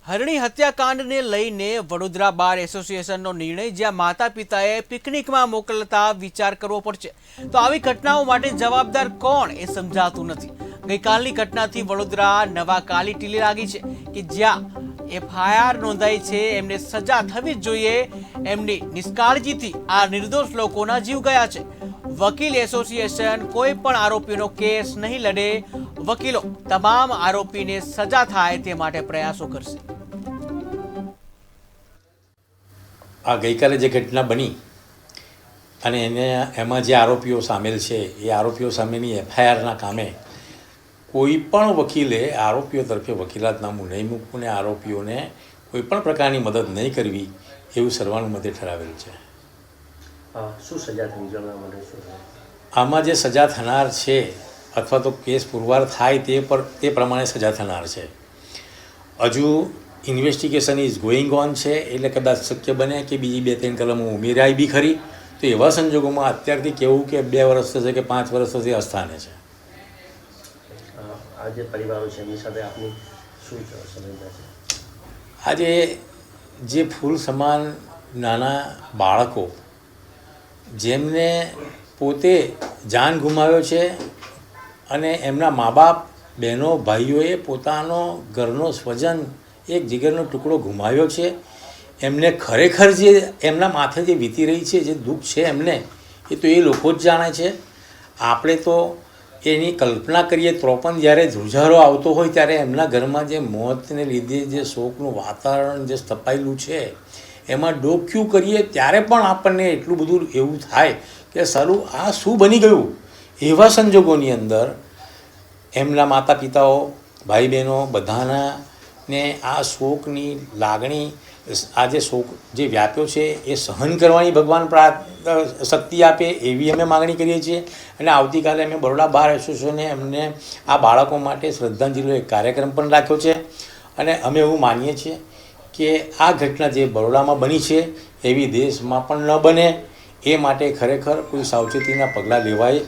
હરણી હત્યાકાંડને લઈને વડોદરા બાર એસોસિએશનનો નિર્ણય, જ્યાં માતા પિતાએ પિકનિકમાં મોકલતા વિચાર કરવો પડશે. તો આવી ઘટનાઓ માટે જવાબદાર કોણ એ સમજાતું નથી. ગઈકાલની ઘટનાથી વડોદરા નવા કાલી ટીલી લાગી છે કે જ્યાં એફઆઈઆર નોંધાઈ છે એમને સજા થવી જ જોઈએ. એમની નિષ્કાળજીથી આ નિર્દોષ લોકોના જીવ ગયા છે. વકીલ એસોસિએશન કોઈ પણ આરોપીનો કેસ નહીં લડે. વકીલો તમામ આરોપીને સજા થાય તે માટે પ્રયાસો કરશે. આ ગઈકાલે જે ઘટના બની અને એમાં જે આરોપીઓ સામેલ છે એ આરોપીઓ સામેની એફઆઈઆરના કામે કોઈ પણ વકીલે આરોપીઓ તરફે વકીલાતનામું નહીં મૂકવું ને આરોપીઓને કોઈ પણ પ્રકારની મદદ નહીં કરવી એવું સર્વાનુમતે થરાવેલ છે. શું સજા થવી જોઈએ? આમાં જે સજા થનાર છે અથવા તો કેસ પુરવાર થાય તે પ્રમાણે સજા થનાર છે. હજુ ઇન્વેસ્ટિગેશન ઇઝ ગોઈંગ ઓન છે, એટલે કદાચ શક્ય બને કે બીજી 2-3 કલમો ઉમેરાય બી ખરી. તો એવા સંજોગોમાં અત્યારથી કહેવું કે 2 વર્ષ થશે કે 5 વર્ષ થશે અસ્થાને છે. આ જે પરિવારો છે એમની સાથે આપની શું સંવેદના છે? આજે જે ફૂલ સમાન નાના બાળકો જેમને પોતે જાન ગુમાવ્યો છે અને એમના મા બાપ બહેનો ભાઈઓએ પોતાનો ઘરનો સ્વજન એક જીગરનો ટુકડો ગુમાવ્યો છે. એમને ખરેખર જે એમના માથે જે વીતી રહી છે, જે દુઃખ છે એમને, એ તો એ લોકો જ જાણે છે. આપણે તો એની કલ્પના કરીએ તો પણ જ્યારે ધ્રુજારો આવતો હોય ત્યારે એમના ઘરમાં જે મોતને લીધે જે શોકનું વાતાવરણ જે સ્થપાયેલું છે એમાં ડોક્યું કરીએ ત્યારે પણ આપણને એટલું બધું એવું થાય કે સારું આ શું બની ગયું. એવા સંજોગોની અંદર એમના માતા પિતાઓ, ભાઈ બહેનો બધાના ને આ શોકની લાગણી, આ જે શોક જે વ્યાપ્યો છે એ સહન કરવાની ભગવાન શક્તિ આપે એવી અમે માગણી કરીએ છીએ. અને આવતીકાલે અમે બરોડા બાર એસોસિએશને એમને આ બાળકો માટે શ્રદ્ધાંજલિનો એક કાર્યક્રમ પણ રાખ્યો છે. અને અમે એવું માનીએ છીએ કે આ ઘટના જે બરોડામાં બની છે એવી દેશમાં પણ ન બને એ માટે ખરેખર કોઈ સાવચેતીના પગલાં લેવાય